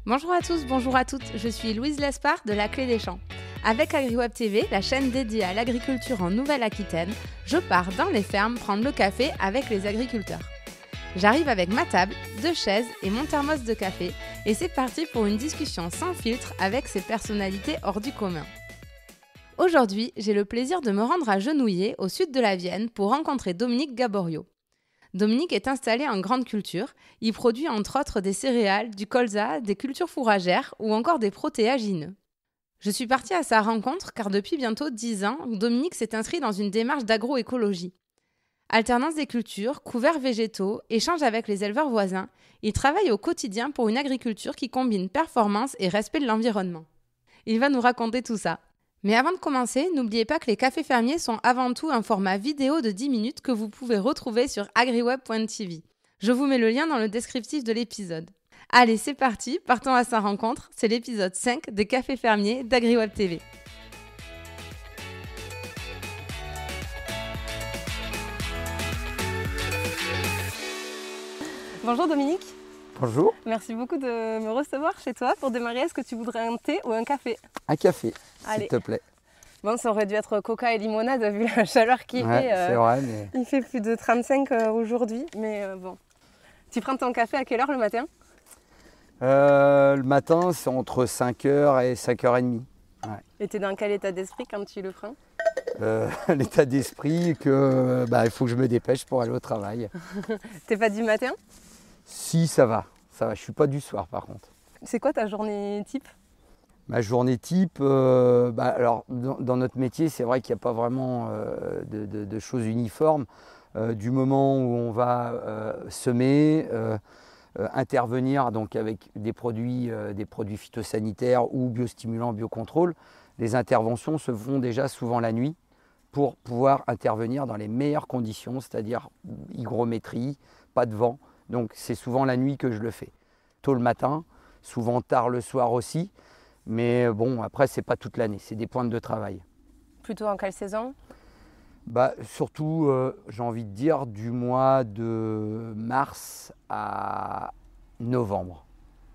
Bonjour à tous, bonjour à toutes, je suis Louise Lespard de La Clé des Champs. Avec AgriWeb TV, la chaîne dédiée à l'agriculture en Nouvelle-Aquitaine, je pars dans les fermes prendre le café avec les agriculteurs. J'arrive avec ma table, 2 chaises et mon thermos de café et c'est parti pour une discussion sans filtre avec ces personnalités hors du commun. Aujourd'hui, j'ai le plaisir de me rendre à Genouillé, au sud de la Vienne, pour rencontrer Dominique Gaborio. Dominique est installé en grande culture. Il produit entre autres des céréales, du colza, des cultures fourragères ou encore des protéagineux. Je suis partie à sa rencontre car depuis bientôt 10 ans, Dominique s'est inscrit dans une démarche d'agroécologie. Alternance des cultures, couverts végétaux, échange avec les éleveurs voisins, il travaille au quotidien pour une agriculture qui combine performance et respect de l'environnement. Il va nous raconter tout ça. Mais avant de commencer, n'oubliez pas que les cafés fermiers sont avant tout un format vidéo de 10 minutes que vous pouvez retrouver sur agriweb.tv. Je vous mets le lien dans le descriptif de l'épisode. Allez, c'est parti, partons à sa rencontre. C'est l'épisode 5 des cafés fermiers d'AgriWeb TV. Bonjour Dominique. Bonjour. Merci beaucoup de me recevoir chez toi. Pour démarrer, est-ce que tu voudrais un thé ou un café ? Un café, Allez. s'il te plaît. Bon, ça aurait dû être coca et limonade vu la chaleur qu'il Ouais, fait. c'est vrai, mais... Il fait plus de 35 aujourd'hui, mais bon. Tu prends ton café à quelle heure le matin ? Le matin, c'est entre 5h et 5h30. Ouais. Et tu es dans quel état d'esprit quand tu le prends ? L'état d'esprit que il faut que je me dépêche pour aller au travail. T'es pas du matin ? Si, ça va. Je ne suis pas du soir par contre. C'est quoi ta journée type ? Ma journée type, alors dans notre métier, c'est vrai qu'il n'y a pas vraiment de choses uniformes. Du moment où on va semer, intervenir donc avec des produits phytosanitaires ou biostimulants, biocontrôle, les interventions se font déjà souvent la nuit pour pouvoir intervenir dans les meilleures conditions, c'est-à-dire hygrométrie, pas de vent. Donc c'est souvent la nuit que je le fais. Tôt le matin, souvent tard le soir aussi. Mais bon, après, c'est pas toute l'année, c'est des pointes de travail. Plutôt en quelle saison ? Surtout, j'ai envie de dire, du mois de mars à novembre.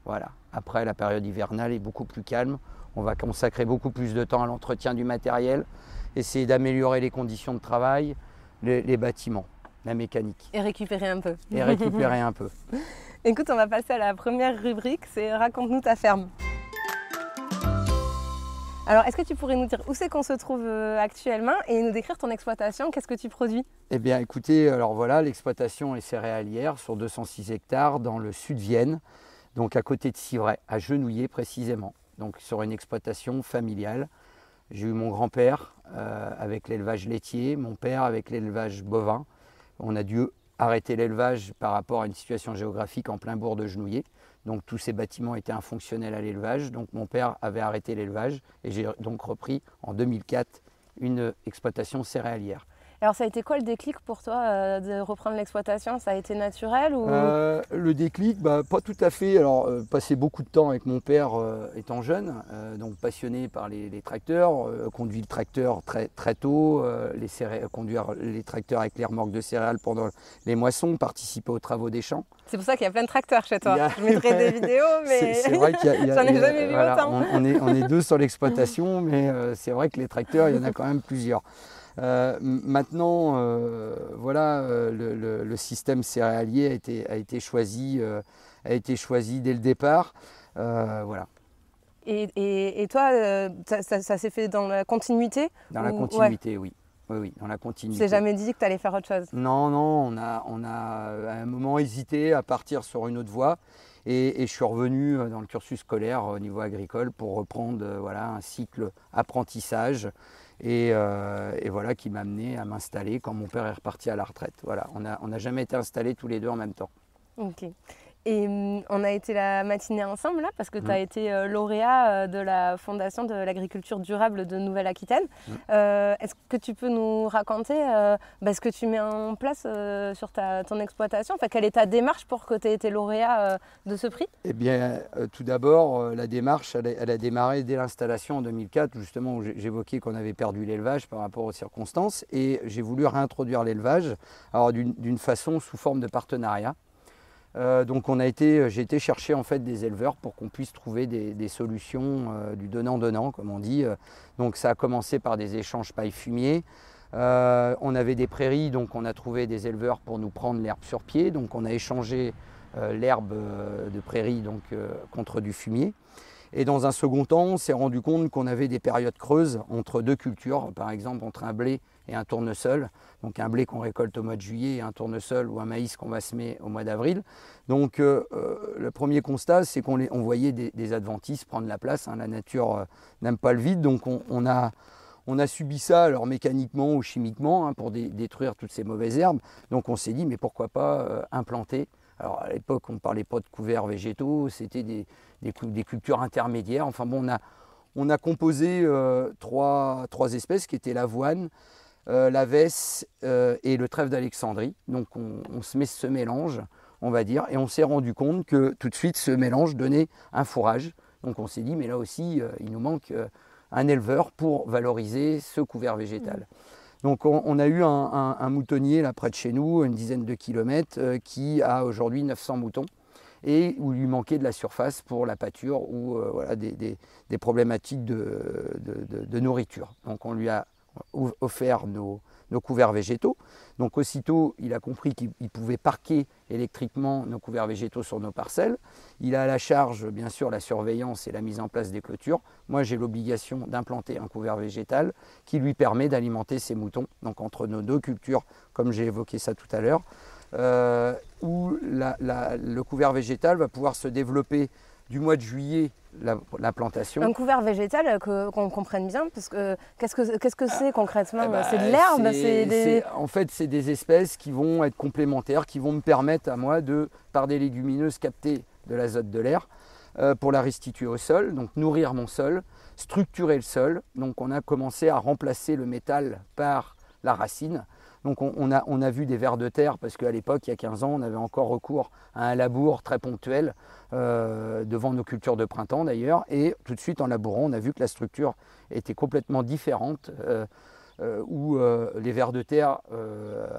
Voilà. Après, la période hivernale est beaucoup plus calme. On va consacrer beaucoup plus de temps à l'entretien du matériel, essayer d'améliorer les conditions de travail, les bâtiments, la mécanique. Et récupérer un peu. Écoute, on va passer à la première rubrique, c'est « Raconte-nous ta ferme ». Alors, est-ce que tu pourrais nous dire où c'est qu'on se trouve actuellement et nous décrire ton exploitation ? Qu'est-ce que tu produis ? Eh bien, écoutez, alors voilà, l'exploitation est céréalière sur 206 hectares dans le sud Vienne, donc à côté de Civray, à Genouillé précisément, donc sur une exploitation familiale. J'ai eu mon grand-père avec l'élevage laitier, mon père avec l'élevage bovin. On a dû arrêter l'élevage par rapport à une situation géographique en plein bourg de Genouillé. Donc tous ces bâtiments étaient infonctionnels à l'élevage. Donc mon père avait arrêté l'élevage et j'ai donc repris en 2004 une exploitation céréalière. Alors ça a été quoi le déclic pour toi de reprendre l'exploitation ? Ça a été naturel ou... Le déclic, pas tout à fait. Alors passé beaucoup de temps avec mon père étant jeune, donc passionné par les tracteurs, conduit le tracteur très tôt, conduire les tracteurs avec les remorques de céréales pendant les moissons, participer aux travaux des champs. C'est pour ça qu'il y a plein de tracteurs chez toi. Je mettrai des vidéos, mais c'est vrai qu'il y a, j'en ai jamais vu autant. On est deux sur l'exploitation, mais c'est vrai que les tracteurs, il y en a quand même plusieurs. Maintenant, le système céréalier a été choisi dès le départ. Voilà. Et toi, ça s'est fait dans la continuité ? Dans la continuité, ouais. Oui, dans la continuité. Tu t'es jamais dit que tu allais faire autre chose ? Non, on a à un moment hésité à partir sur une autre voie. Et je suis revenu dans le cursus scolaire au niveau agricole pour reprendre un cycle apprentissage. Et voilà qui m'a amené à m'installer quand mon père est reparti à la retraite. Voilà, on n'a jamais été installés tous les deux en même temps. Ok. Et on a été la matinée ensemble là parce que tu as été lauréat de la Fondation de l'agriculture durable de Nouvelle-Aquitaine. Est-ce que tu peux nous raconter ce que tu mets en place sur ton exploitation ? Enfin, quelle est ta démarche pour que tu aies été lauréat de ce prix ? Eh bien, tout d'abord, la démarche, elle a démarré dès l'installation en 2004, justement où j'évoquais qu'on avait perdu l'élevage par rapport aux circonstances. Et j'ai voulu réintroduire l'élevage d'une façon sous forme de partenariat. Donc j'ai été chercher en fait des éleveurs pour qu'on puisse trouver des solutions du donnant-donnant, comme on dit. Donc ça a commencé par des échanges paille-fumier. On avait des prairies, donc on a trouvé des éleveurs pour nous prendre l'herbe sur pied. Donc on a échangé l'herbe de prairie donc, contre du fumier. Et dans un second temps, on s'est rendu compte qu'on avait des périodes creuses entre deux cultures, par exemple entre un blé et un tournesol. Donc un blé qu'on récolte au mois de juillet et un tournesol ou un maïs qu'on va semer au mois d'avril. Donc le premier constat, c'est qu'on voyait des adventices prendre la place. Hein. La nature n'aime pas le vide, donc on a subi ça, alors mécaniquement ou chimiquement, hein, pour détruire toutes ces mauvaises herbes. Donc on s'est dit, mais pourquoi pas implanter. Alors à l'époque, on ne parlait pas de couverts végétaux, c'était des cultures intermédiaires. Enfin bon, on a composé trois espèces qui étaient l'avoine, la vesse et le trèfle d'Alexandrie. Donc on se met ce mélange, on va dire, et on s'est rendu compte que tout de suite ce mélange donnait un fourrage. Donc on s'est dit, mais là aussi, il nous manque un éleveur pour valoriser ce couvert végétal. Donc on a eu un moutonnier là près de chez nous, une dizaine de kilomètres, qui a aujourd'hui 900 moutons et où il lui manquait de la surface pour la pâture ou voilà, des problématiques de nourriture. Donc on lui a offert nos couverts végétaux. Donc aussitôt, il a compris qu'il pouvait parquer électriquement nos couverts végétaux sur nos parcelles. Il a à la charge, bien sûr, la surveillance et la mise en place des clôtures. Moi, j'ai l'obligation d'implanter un couvert végétal qui lui permet d'alimenter ses moutons. Donc entre nos deux cultures, comme j'ai évoqué ça tout à l'heure, où le couvert végétal va pouvoir se développer du mois de juillet, la plantation. Un couvert végétal, qu'on comprenne bien, parce que qu'est-ce que c'est concrètement? C'est de l'herbe? En fait, c'est des espèces qui vont être complémentaires, qui vont me permettre à moi de, par des légumineuses, capter de l'azote de l'air pour la restituer au sol, donc nourrir mon sol, structurer le sol. Donc on a commencé à remplacer le métal par la racine. Donc on a vu des vers de terre, parce qu'à l'époque, il y a 15 ans, on avait encore recours à un labour très ponctuel devant nos cultures de printemps d'ailleurs. Et tout de suite, en labourant, on a vu que la structure était complètement différente, où les vers de terre,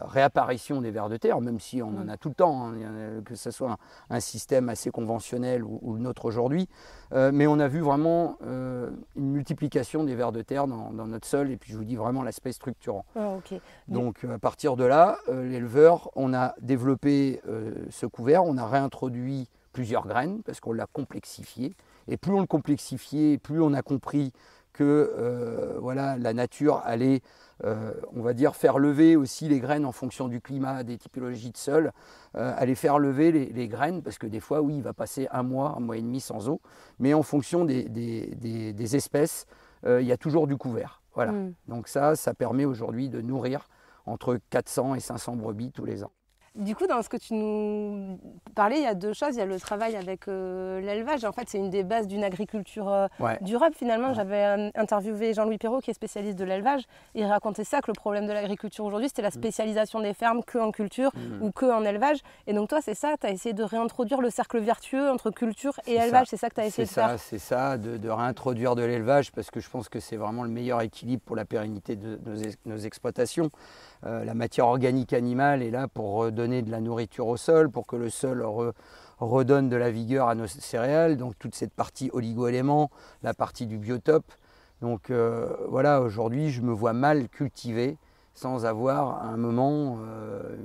réapparition des vers de terre, même si on en a tout le temps, hein, que ce soit un système assez conventionnel ou le nôtre aujourd'hui, mais on a vu vraiment une multiplication des vers de terre dans notre sol, et puis je vous dis vraiment l'aspect structurant. Ah, okay. Donc à partir de là, l'éleveur, on a développé ce couvert, on a réintroduit plusieurs graines parce qu'on l'a complexifié, et plus on le complexifiait, plus on a compris que voilà, la nature allait, on va dire, faire lever aussi les graines en fonction du climat, des typologies de sol, allait faire lever les graines, parce que des fois, oui, il va passer un mois et demi sans eau, mais en fonction des espèces, il y a toujours du couvert. Voilà. Donc ça permet aujourd'hui de nourrir entre 400 et 500 brebis tous les ans. Du coup, dans ce que tu nous parlais, il y a deux choses. Il y a le travail avec l'élevage. En fait, c'est une des bases d'une agriculture durable. Finalement, j'avais interviewé Jean-Louis Perrault, qui est spécialiste de l'élevage. Il racontait ça, que le problème de l'agriculture aujourd'hui, c'était la spécialisation des fermes que en culture ou que en élevage. Et donc toi, c'est ça, tu as essayé de réintroduire le cercle vertueux entre culture et élevage. C'est ça que tu as essayé de faire? C'est ça, de réintroduire de l'élevage, parce que je pense que c'est vraiment le meilleur équilibre pour la pérennité de nos exploitations. La matière organique animale est là pour redonner de la nourriture au sol, pour que le sol redonne de la vigueur à nos céréales. Donc toute cette partie oligo-éléments, la partie du biotope. Donc voilà, aujourd'hui, je me vois mal cultiver sans avoir à un moment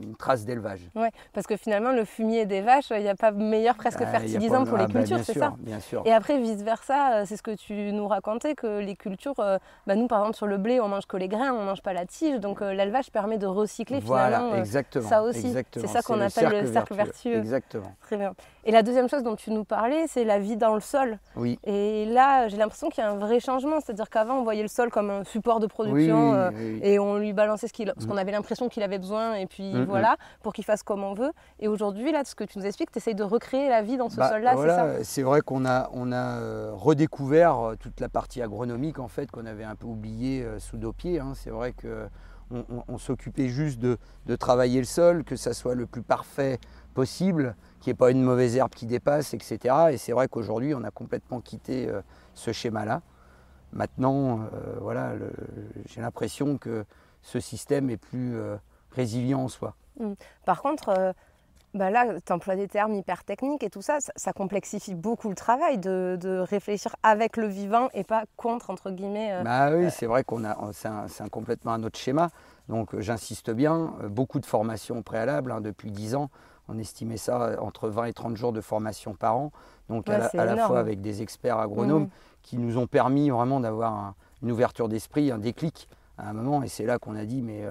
une trace d'élevage. Oui, parce que finalement, le fumier des vaches, il n'y a pas meilleur presque fertilisant pour les cultures, c'est ça? Bien sûr. Et après, vice-versa, c'est ce que tu nous racontais, que les cultures, nous par exemple sur le blé, on mange que les grains, on ne mange pas la tige, donc l'élevage permet de recycler finalement exactement, ça aussi. Exactement. C'est ça qu'on appelle le cercle vertueux. Exactement. Très bien. Et la deuxième chose dont tu nous parlais, c'est la vie dans le sol. Oui. Et là, j'ai l'impression qu'il y a un vrai changement, c'est-à-dire qu'avant, on voyait le sol comme un support de production et on lui balançait ce qu'on avait l'impression qu'il avait besoin, et puis voilà, pour qu'il fasse comme on veut. Et aujourd'hui, là, ce que tu nous expliques, tu essayes de recréer la vie dans ce sol-là, voilà, c'est ça? C'est vrai qu'on a redécouvert toute la partie agronomique, en fait, qu'on avait un peu oubliée sous nos pieds. Hein. C'est vrai qu'on s'occupait juste de travailler le sol, que ça soit le plus parfait possible, qu'il n'y ait pas une mauvaise herbe qui dépasse, etc. Et c'est vrai qu'aujourd'hui, on a complètement quitté ce schéma-là. Maintenant, voilà, j'ai l'impression que ce système est plus résilient en soi. Par contre, Bah là, tu emploies des termes hyper techniques et tout ça, ça complexifie beaucoup le travail de réfléchir avec le vivant et pas contre, entre guillemets. Bah oui, c'est vrai c'est complètement un autre schéma. Donc j'insiste bien, beaucoup de formations préalables, hein, depuis 10 ans. On estimait ça entre 20 et 30 jours de formation par an. Donc Ouais, à la fois avec des experts agronomes qui nous ont permis vraiment d'avoir une ouverture d'esprit, un déclic à un moment. Et c'est là qu'on a dit, mais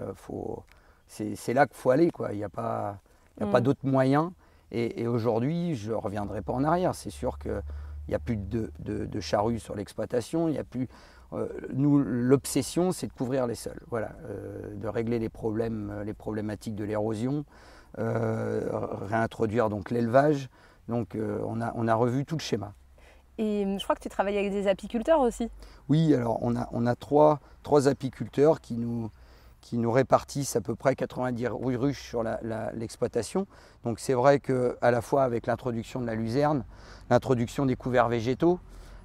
c'est là qu'il faut aller, quoi. Il n'y a pas d'autre moyen. Et aujourd'hui, je ne reviendrai pas en arrière. C'est sûr qu'il n'y a plus de charrues sur l'exploitation. Il y a plus, nous, l'obsession, c'est de couvrir les sols. Voilà, de régler les problématiques de l'érosion, réintroduire donc l'élevage. Donc on a revu tout le schéma. Et je crois que tu travailles avec des apiculteurs aussi. Oui, alors on a trois apiculteurs qui nous répartissent à peu près 90 ruches sur l'exploitation. Donc c'est vrai qu'à la fois avec l'introduction de la luzerne, l'introduction des couverts végétaux,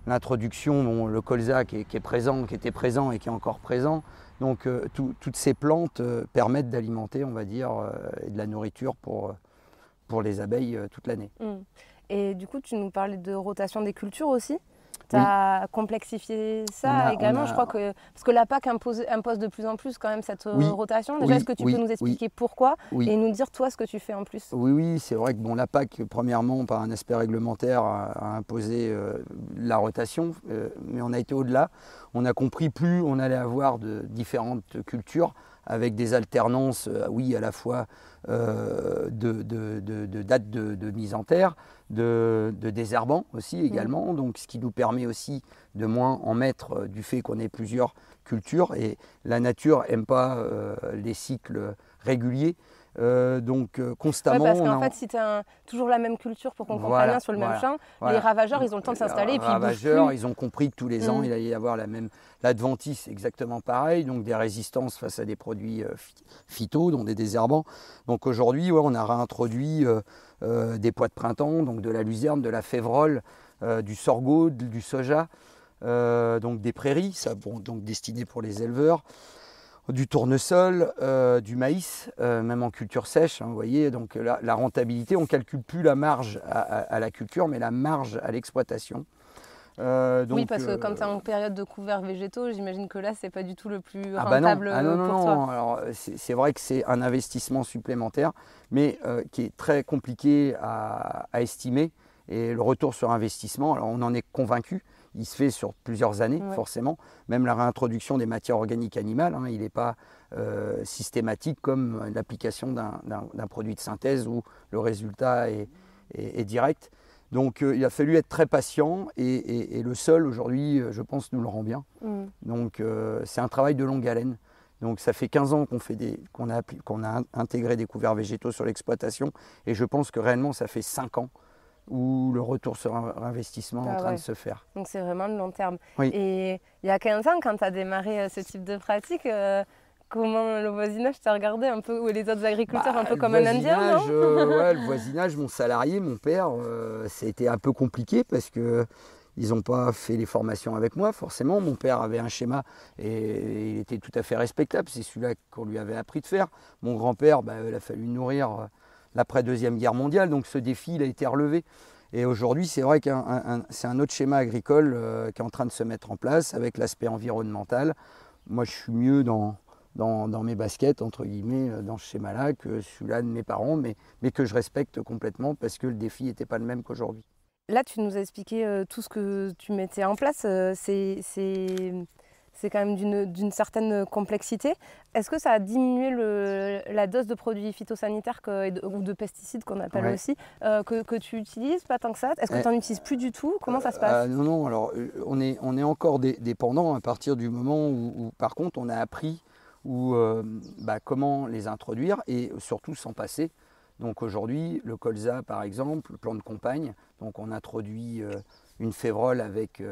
l'introduction, le colza qui était présent et qui est encore présent. Donc toutes ces plantes permettent d'alimenter, on va dire, de la nourriture pour les abeilles toute l'année. Et du coup, tu nous parlais de rotation des cultures aussi. Tu as complexifié ça également, je crois que... Parce que la PAC impose de plus en plus quand même cette rotation. Déjà, est-ce que tu peux nous expliquer pourquoi et nous dire toi ce que tu fais en plus? Oui, c'est vrai que la PAC, premièrement, par un aspect réglementaire, a imposé la rotation, mais on a été au-delà. On a compris plus on allait avoir de différentes cultures avec des alternances, à la fois de dates de mise en terre, de désherbants aussi également, donc ce qui nous permet aussi de moins en mettre du fait qu'on ait plusieurs cultures, et la nature n'aime pas les cycles réguliers. Constamment. Parce qu'en fait, si tu as toujours la même culture pour qu'on comprenne bien sur le même champ, les ravageurs, ils ont le temps de s'installer et puis ils bougent plus. Ils ont compris que tous les ans, il allait y avoir l'adventice, exactement pareil, donc des résistances face à des produits phyto, dont des désherbants. Donc aujourd'hui, on a réintroduit des pois de printemps, donc de la luzerne, de la févrole, du sorgho, du soja, donc des prairies, donc destinées pour les éleveurs. Du tournesol, du maïs, même en culture sèche, hein, vous voyez, donc la rentabilité, on ne calcule plus la marge à la culture, mais la marge à l'exploitation. Oui, parce que quand tu es en période de couverts végétaux, j'imagine que là, c'est pas du tout le plus rentable pour toi. Alors, c'est vrai que c'est un investissement supplémentaire, mais qui est très compliqué à estimer. Et le retour sur investissement, alors on en est convaincu, il se fait sur plusieurs années, forcément. Même la réintroduction des matières organiques animales, hein, il n'est pas systématique comme l'application d'un produit de synthèse où le résultat est direct. Donc il a fallu être très patient, et le sol aujourd'hui, je pense, nous le rend bien. Donc c'est un travail de longue haleine. Donc ça fait 15 ans qu'on a intégré des couverts végétaux sur l'exploitation, et je pense que réellement ça fait 5 ans où le retour sur investissement est en train de se faire. Donc c'est vraiment le long terme. Oui. Et il y a 15 ans, quand tu as démarré ce type de pratique, comment le voisinage t'a regardé un peu, ou les autres agriculteurs un peu comme un indien, non? Le voisinage, mon salarié, mon père, ça a été un peu compliqué parce que ils n'ont pas fait les formations avec moi, forcément. Mon père avait un schéma et il était tout à fait respectable. C'est celui-là qu'on lui avait appris de faire. Mon grand-père, il a fallu nourrir l'après-deuxième guerre mondiale. Donc ce défi, il a été relevé. Et aujourd'hui, c'est vrai que c'est un autre schéma agricole qui est en train de se mettre en place avec l'aspect environnemental. Moi, je suis mieux dans mes baskets, entre guillemets, dans ce schéma-là, que celui-là de mes parents, mais que je respecte complètement parce que le défi n'était pas le même qu'aujourd'hui. Là, tu nous as expliqué tout ce que tu mettais en place. C'est quand même d'une certaine complexité. Est-ce que ça a diminué la dose de produits phytosanitaires ou de pesticides qu'on appelle aussi, que tu utilises? Pas tant que ça. Est-ce que tu n'en utilises plus du tout? Comment ça se passe? Non, alors on est encore dépendant à partir du moment où par contre, on a appris comment les introduire et surtout s'en passer. Donc aujourd'hui, le colza par exemple, le plan de compagne, donc on introduit une févrole avec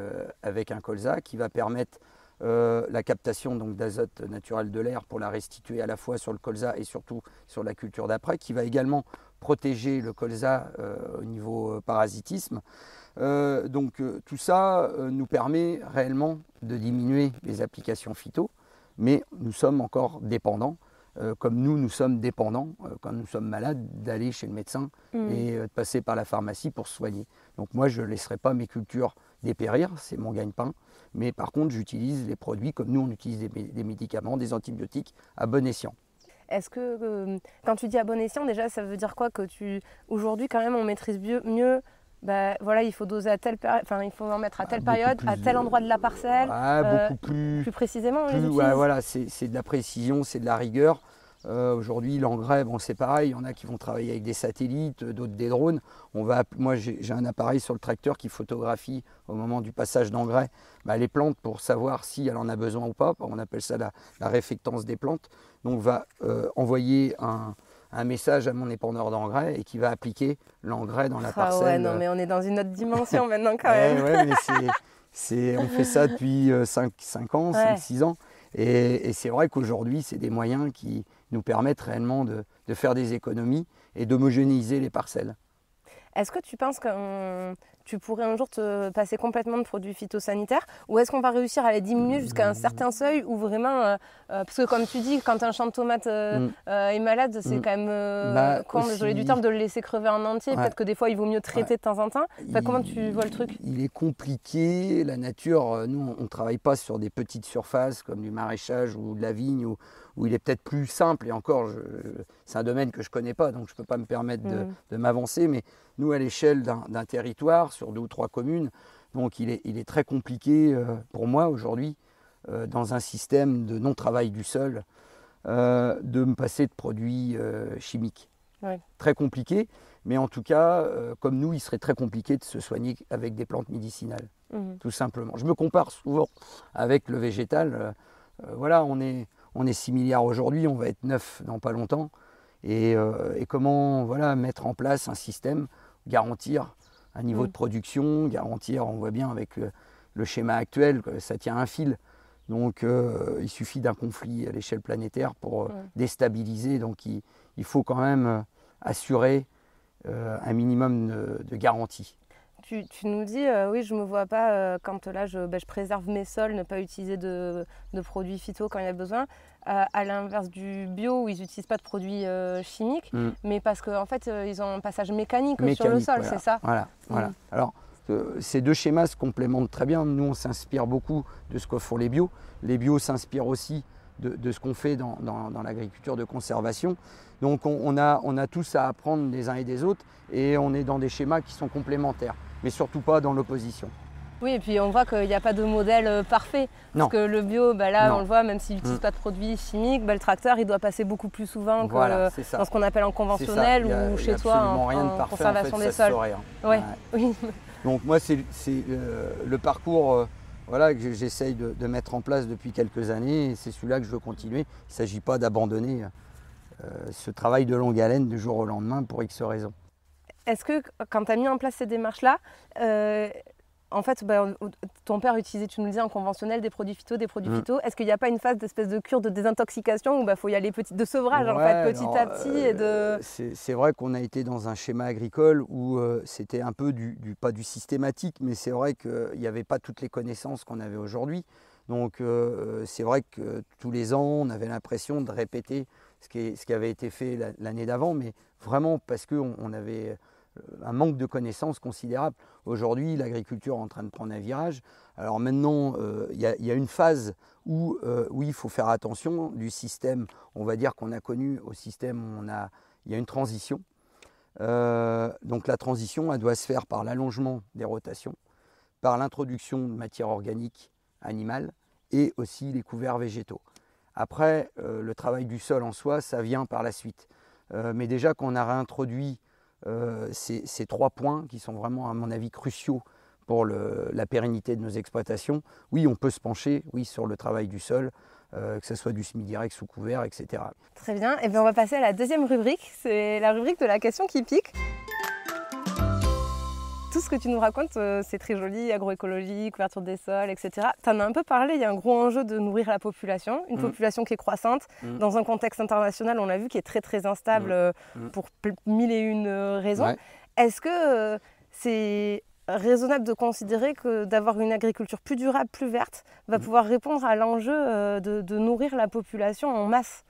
un colza qui va permettre la captation d'azote naturel de l'air pour la restituer à la fois sur le colza et surtout sur la culture d'après, qui va également protéger le colza au niveau parasitisme. Tout ça nous permet réellement de diminuer les applications phyto, mais nous sommes encore dépendants comme nous sommes dépendants, quand nous sommes malades, d'aller chez le médecin et de passer par la pharmacie pour se soigner. Donc moi, je ne laisserai pas mes cultures dépérir, c'est mon gagne-pain. Mais par contre, j'utilise les produits comme nous, on utilise des médicaments, des antibiotiques à bon escient. Est-ce que, quand tu dis à bon escient, déjà, ça veut dire quoi que aujourd'hui, quand même, on maîtrise mieux voilà, il faut doser à telle période, il faut en mettre à telle période, à tel endroit de la parcelle, beaucoup plus précisément, on les utilise. Voilà, c'est de la précision, c'est de la rigueur. Aujourd'hui, l'engrais, c'est pareil, il y en a qui vont travailler avec des satellites, d'autres des drones. Moi, j'ai un appareil sur le tracteur qui photographie au moment du passage d'engrais les plantes pour savoir si elle en a besoin ou pas. On appelle ça la réflectance des plantes. Donc, on va envoyer un message à mon épandeur d'engrais et qui va appliquer l'engrais dans la parcelle. Ouais, non, mais on est dans une autre dimension maintenant quand même. Ouais, mais on fait ça depuis 5 ans, 5-6 ans. Et c'est vrai qu'aujourd'hui, c'est des moyens qui nous permettent réellement de faire des économies et d'homogénéiser les parcelles. Est-ce que tu penses que tu pourrais un jour te passer complètement de produits phytosanitaires, ou est-ce qu'on va réussir à les diminuer jusqu'à un certain seuil, ou vraiment, parce que comme tu dis, quand un champ de tomates est malade, c'est quand même, désolé du terme, de le laisser crever en entier. Peut-être que des fois, il vaut mieux traiter de temps en temps. Comment tu vois le truc? Il est compliqué, la nature, nous on ne travaille pas sur des petites surfaces comme du maraîchage ou de la vigne, où il est peut-être plus simple, et encore, c'est un domaine que je ne connais pas, donc je ne peux pas me permettre de m'avancer, mais nous, à l'échelle d'un territoire, sur 2 ou 3 communes, donc il est très compliqué pour moi aujourd'hui, dans un système de non-travail du sol, de me passer de produits chimiques. Ouais. Très compliqué, mais en tout cas, comme nous, il serait très compliqué de se soigner avec des plantes médicinales, tout simplement. Je me compare souvent avec le végétal. Voilà, on est 6 milliards aujourd'hui, on va être 9 dans pas longtemps. Et comment mettre en place un système, garantir un niveau de production, garantir, on voit bien avec le schéma actuel, que ça tient un fil. Donc il suffit d'un conflit à l'échelle planétaire pour déstabiliser. Donc il faut quand même assurer un minimum de garantie. Tu nous dis, oui, je ne me vois pas, quand là, je préserve mes sols, ne pas utiliser de produits phyto quand il y a besoin, à l'inverse du bio où ils n'utilisent pas de produits chimiques, mais parce qu'en fait, ils ont un passage mécanique sur le sol, c'est ça? Voilà. Alors, ces 2 schémas se complémentent très bien. Nous, on s'inspire beaucoup de ce que font les bio. Les bio s'inspirent aussi de ce qu'on fait dans l'agriculture de conservation. Donc, on a tous à apprendre des uns et des autres, et on est dans des schémas qui sont complémentaires, mais surtout pas dans l'opposition. Oui, et puis on voit qu'il n'y a pas de modèle parfait. Non. Parce que le bio, on le voit, même s'il n'utilise pas de produits chimiques, le tracteur, il doit passer beaucoup plus souvent que dans ce qu'on appelle en conventionnel ou chez toi en conservation des sols. Oui. Donc moi, c'est le parcours que j'essaye de mettre en place depuis quelques années, et c'est celui-là que je veux continuer. Il ne s'agit pas d'abandonner ce travail de longue haleine du jour au lendemain pour X raisons. Est-ce que quand tu as mis en place ces démarches-là, en fait, ton père utilisait, tu nous le disais, en conventionnel des produits phyto. Est-ce qu'il n'y a pas une phase d'espèce de cure de désintoxication où faut y aller de sevrage petit à petit C'est vrai qu'on a été dans un schéma agricole où c'était un peu pas du systématique, mais c'est vrai qu'il n'y avait pas toutes les connaissances qu'on avait aujourd'hui. Donc c'est vrai que tous les ans, on avait l'impression de répéter ce qui avait été fait l'année d'avant, mais vraiment parce qu'on avait un manque de connaissances considérable. Aujourd'hui, l'agriculture est en train de prendre un virage. Alors maintenant, il y a une phase où il faut faire attention du système, on va dire qu'on a connu au système où il y a une transition. Donc la transition, elle doit se faire par l'allongement des rotations, par l'introduction de matières organiques animales et aussi les couverts végétaux. Après, le travail du sol en soi, ça vient par la suite. Mais déjà qu'on a réintroduit ces 3 points qui sont vraiment, à mon avis, cruciaux pour la pérennité de nos exploitations, oui, on peut se pencher sur le travail du sol, que ce soit du semi-direct sous couvert, etc. Très bien. Et bien on va passer à la deuxième rubrique, c'est la rubrique de la question qui pique. Tout ce que tu nous racontes, c'est très joli, agroécologie, couverture des sols, etc. Tu en as un peu parlé, il y a un gros enjeu de nourrir la population, une population qui est croissante, dans un contexte international, on l'a vu, qui est très très instable pour 1001 raisons. Ouais. Est-ce que c'est raisonnable de considérer que d'avoir une agriculture plus durable, plus verte, va pouvoir répondre à l'enjeu de nourrir la population en masse ?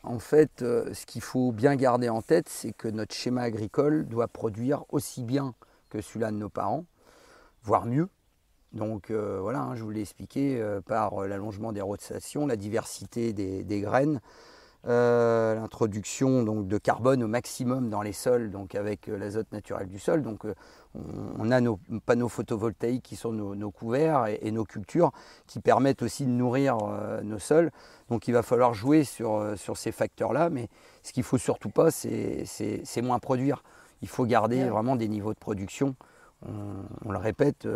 En fait, ce qu'il faut bien garder en tête, c'est que notre schéma agricole doit produire aussi bien que celui-là de nos parents, voire mieux. Donc voilà, je vous l'ai expliqué par l'allongement des rotations, la diversité des graines, l'introduction donc de carbone au maximum dans les sols, donc avec l'azote naturel du sol. Donc on a nos panneaux photovoltaïques qui sont nos couverts et nos cultures qui permettent aussi de nourrir nos sols. Donc il va falloir jouer sur ces facteurs-là, mais ce qu'il ne faut surtout pas, c'est moins produire. Il faut garder vraiment des niveaux de production. On le répète,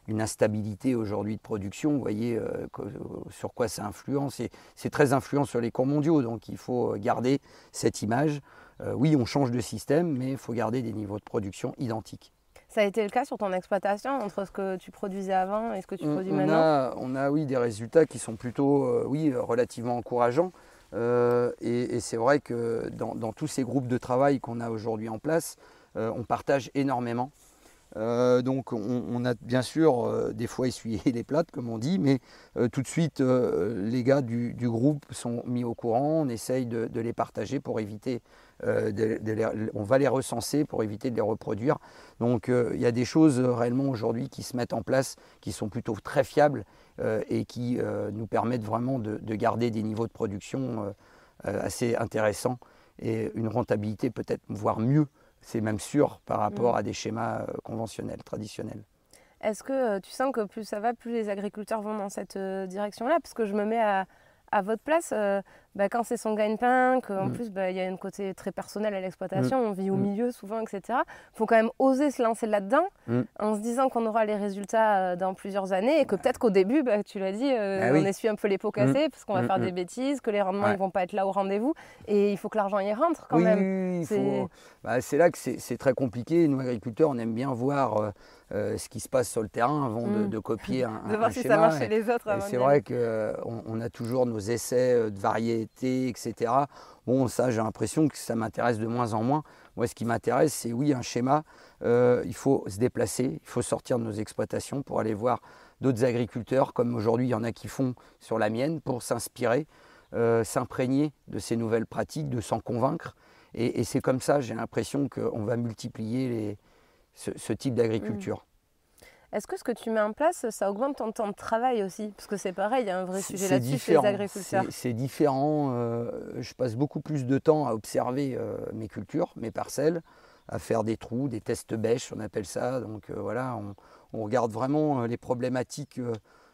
une instabilité aujourd'hui de production, vous voyez sur quoi ça influence. C'est très influent sur les cours mondiaux, donc il faut garder cette image. Oui, on change de système, mais il faut garder des niveaux de production identiques. Ça a été le cas sur ton exploitation, entre ce que tu produisais avant et ce que tu produis maintenant? On a oui, des résultats qui sont plutôt relativement encourageants. Et c'est vrai que dans tous ces groupes de travail qu'on a aujourd'hui en place, on partage énormément. Donc on a bien sûr des fois essuyé les plâtres comme on dit, mais tout de suite les gars du groupe sont mis au courant, on essaye de les partager pour éviter, on va les recenser pour éviter de les reproduire. Donc il y a des choses réellement aujourd'hui qui se mettent en place, qui sont plutôt très fiables et qui nous permettent vraiment de garder des niveaux de production assez intéressants et une rentabilité peut-être voire mieux. C'est même sûr par rapport à des schémas conventionnels, traditionnels. Est-ce que tu sens que plus ça va, plus les agriculteurs vont dans cette direction-là? Parce que je me mets à votre place, quand c'est son gagne-pain, qu'en plus il y a un côté très personnel à l'exploitation, on vit au milieu souvent, etc. Il faut quand même oser se lancer là-dedans en se disant qu'on aura les résultats dans plusieurs années et que peut-être qu'au début, tu l'as dit, on essuie un peu les pots cassés parce qu'on va faire des bêtises, que les rendements ne vont pas être là au rendez-vous et il faut que l'argent y rentre quand même. C'est là que c'est très compliqué. Nous, agriculteurs, on aime bien voir ce qui se passe sur le terrain avant de copier un de voir si schéma. Ça marche chez les autres. C'est vrai qu'on a toujours nos essais de variétés, etc. Bon, ça, j'ai l'impression que ça m'intéresse de moins en moins. Moi, ce qui m'intéresse, c'est un schéma. Il faut se déplacer, il faut sortir de nos exploitations pour aller voir d'autres agriculteurs, comme aujourd'hui, il y en a qui font sur la mienne, pour s'inspirer, s'imprégner de ces nouvelles pratiques, de s'en convaincre. Et c'est comme ça, j'ai l'impression qu'on va multiplier ce type d'agriculture. Est-ce que ce que tu mets en place, ça augmente ton temps de travail aussi? Parce que c'est pareil, il y a un vrai sujet là-dessus chez les agriculteurs. C'est différent. Je passe beaucoup plus de temps à observer mes cultures, mes parcelles, à faire des trous, des tests bêches, on appelle ça. Donc voilà, on regarde vraiment les problématiques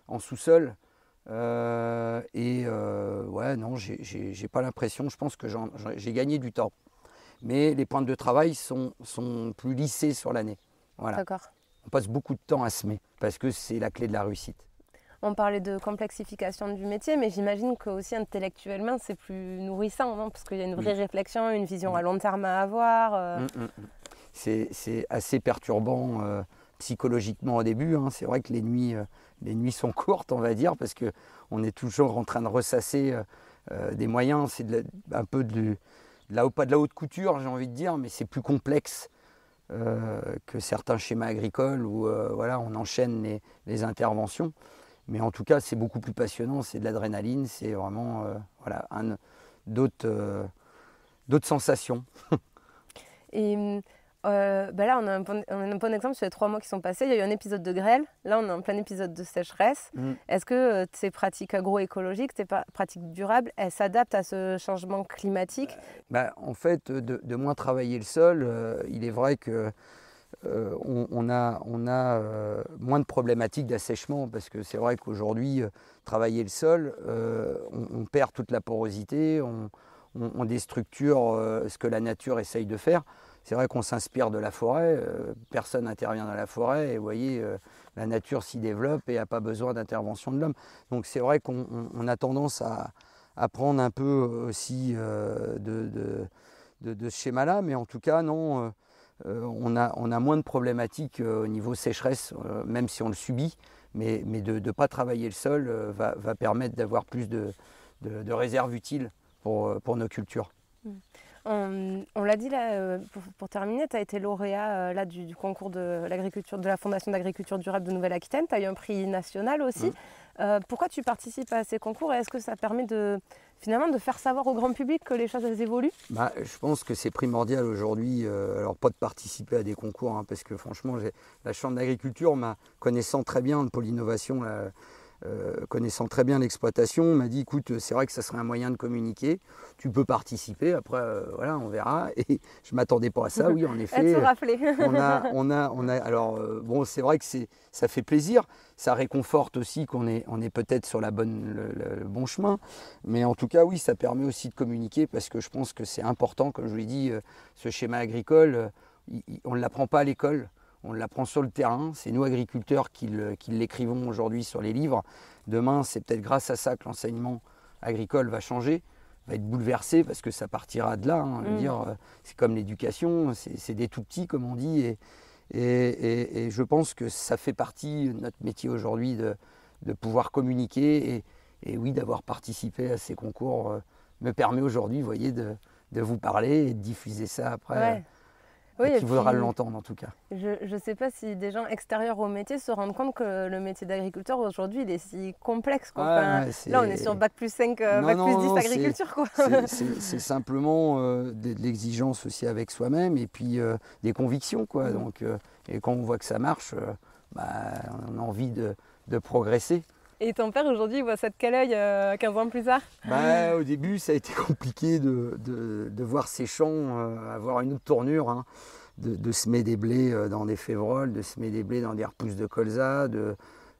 en sous-sol. Non, j'ai pas l'impression. Je pense que j'ai gagné du temps. Mais les pointes de travail sont plus lissées sur l'année. Voilà. D'accord. On passe beaucoup de temps à semer parce que c'est la clé de la réussite. On parlait de complexification du métier, mais j'imagine que aussi intellectuellement c'est plus nourrissant, non? Parce qu'il y a une vraie réflexion, une vision à long terme à avoir. C'est assez perturbant psychologiquement au début. C'est vrai que les nuits sont courtes, on va dire, parce qu'on est toujours en train de ressasser des moyens. C'est un peu pas de la haute couture, j'ai envie de dire, mais c'est plus complexe que certains schémas agricoles où on enchaîne les interventions. Mais en tout cas, c'est beaucoup plus passionnant, c'est de l'adrénaline, c'est vraiment d'autres sensations. Et là, on a un bon exemple sur les 3 mois qui sont passés. Il y a eu un épisode de grêle. Là, on est en plein épisode de sécheresse. Est-ce que ces pratiques agroécologiques, ces pratiques durables, elles s'adaptent à ce changement climatique? En fait, de moins travailler le sol, il est vrai que on a moins de problématiques d'assèchement parce que c'est vrai qu'aujourd'hui, travailler le sol, on perd toute la porosité, on déstructure ce que la nature essaye de faire. C'est vrai qu'on s'inspire de la forêt, personne n'intervient dans la forêt et vous voyez, la nature s'y développe et n'a pas besoin d'intervention de l'homme. Donc c'est vrai qu'on a tendance à prendre un peu aussi de ce schéma-là, mais en tout cas, non, on a moins de problématiques au niveau sécheresse, même si on le subit, mais de ne pas travailler le sol va permettre d'avoir plus de réserves utiles pour nos cultures. On l'a dit là, pour terminer, tu as été lauréat du concours de l'agriculture, de la Fondation d'agriculture durable de Nouvelle-Aquitaine. Tu as eu un prix national aussi. Pourquoi tu participes à ces concours et est-ce que ça permet de finalement de faire savoir au grand public que les choses elles évoluent? Je pense que c'est primordial aujourd'hui, alors pas de participer à des concours, hein, parce que franchement, la Chambre d'agriculture, connaissant très bien le pôle innovation, connaissant très bien l'exploitation, m'a dit écoute, c'est vrai que ça serait un moyen de communiquer, tu peux participer, après voilà, on verra. Et je ne m'attendais pas à ça, oui, en effet. Alors bon, c'est vrai que ça fait plaisir, ça réconforte aussi qu'on est peut-être sur le bon chemin, mais en tout cas, oui, ça permet aussi de communiquer, parce que je pense que c'est important, comme je vous l'ai dit, ce schéma agricole, on ne l'apprend pas à l'école. On l'apprend sur le terrain, c'est nous agriculteurs qui l'écrivons aujourd'hui sur les livres. Demain, c'est peut-être grâce à ça que l'enseignement agricole va changer, va être bouleversé, parce que ça partira de là. Hein. Je veux dire, c'est comme l'éducation, c'est des tout petits, comme on dit. Et je pense que ça fait partie de notre métier aujourd'hui de pouvoir communiquer. Et oui, d'avoir participé à ces concours me permet aujourd'hui, vous voyez, de vous parler et de diffuser ça après. Ouais. Oui, qui voudra l'entendre en tout cas. Je ne sais pas si des gens extérieurs au métier se rendent compte que le métier d'agriculteur aujourd'hui il est si complexe. Quoi. Là on est sur Bac plus 5, Bac plus 10 agriculture. C'est simplement de l'exigence aussi avec soi-même et puis des convictions. Quoi. Donc, et quand on voit que ça marche, on a envie de progresser. Et ton père aujourd'hui il voit ça de quel œil 15 ans plus tard? Au début ça a été compliqué de voir ces champs avoir une autre tournure, hein, de semer des blés dans des févroles, de semer des blés dans des repousses de colza, de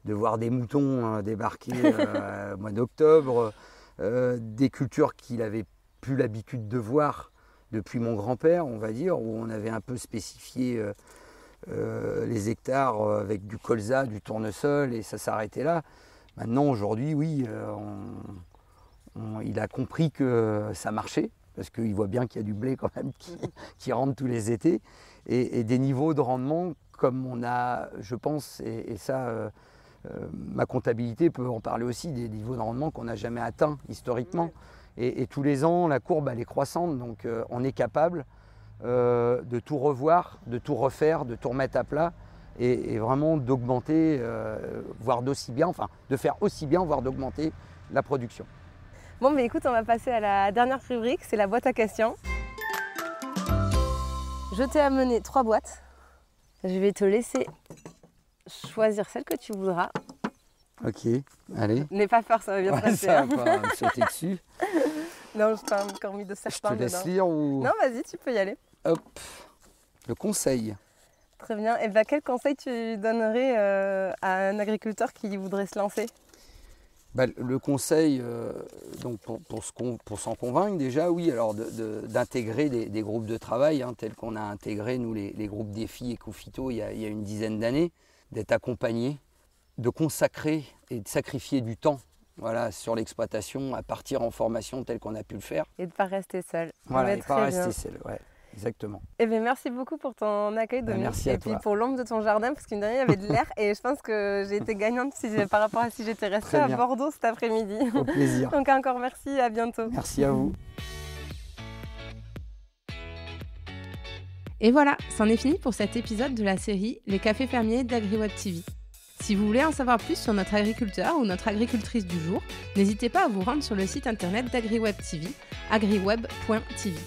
voir des moutons débarquer au mois d'octobre, des cultures qu'il avait plus l'habitude de voir depuis mon grand-père, on va dire, où on avait un peu spécifié les hectares avec du colza, du tournesol, et ça s'arrêtait là. Maintenant, aujourd'hui, oui, il a compris que ça marchait, parce qu'il voit bien qu'il y a du blé quand même qui rentre tous les étés, et des niveaux de rendement comme on a, je pense, et ça, ma comptabilité peut en parler aussi, des niveaux de rendement qu'on n'a jamais atteints historiquement. Et tous les ans, la courbe, elle est croissante, donc on est capable de tout revoir, de tout refaire, de tout remettre à plat, et vraiment d'augmenter, voire d'aussi bien, enfin de faire aussi bien, voire d'augmenter la production. Bon, mais écoute, on va passer à la dernière rubrique, c'est la boîte à questions. Je t'ai amené 3 boîtes. Je vais te laisser choisir celle que tu voudras. Ok, allez. N'aie pas peur, ça va bien se passer. Ça va pas me sauter dessus. Non, je t'ai encore mis de serpent dedans. Je te laisse lire ou... Non, vas-y, tu peux y aller. Hop, le conseil. Très bien. Et quel conseil tu donnerais à un agriculteur qui voudrait se lancer? Le conseil, donc pour s'en convaincre déjà, oui, alors d'intégrer des groupes de travail, hein, tels qu'on a intégré nous les groupes défis Ecophyto il y a une dizaine d'années, d'être accompagné, de consacrer et de sacrifier du temps, voilà, sur l'exploitation, à partir en formation tel qu'on a pu le faire. Et de ne pas rester seul. Voilà, et de ne pas rester seul, ouais. Exactement. Eh bien, merci beaucoup pour ton accueil, Dominique. Merci à toi. Et puis pour l'ombre de ton jardin, parce qu'une dernière, il y avait de l'air et je pense que j'ai été gagnante par rapport à si j'étais restée à Bordeaux cet après-midi. Au plaisir. Donc encore merci, à bientôt. Merci à vous. Et voilà, c'en est fini pour cet épisode de la série Les cafés fermiers d'AgriWeb TV. Si vous voulez en savoir plus sur notre agriculteur ou notre agricultrice du jour, n'hésitez pas à vous rendre sur le site internet d'AgriWeb TV, agriweb.tv.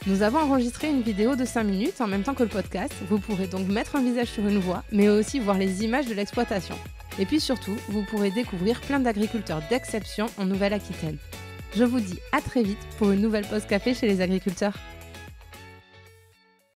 Nous avons enregistré une vidéo de 5 minutes en même temps que le podcast. Vous pourrez donc mettre un visage sur une voix, mais aussi voir les images de l'exploitation. Et puis surtout, vous pourrez découvrir plein d'agriculteurs d'exception en Nouvelle-Aquitaine. Je vous dis à très vite pour une nouvelle pause café chez les agriculteurs.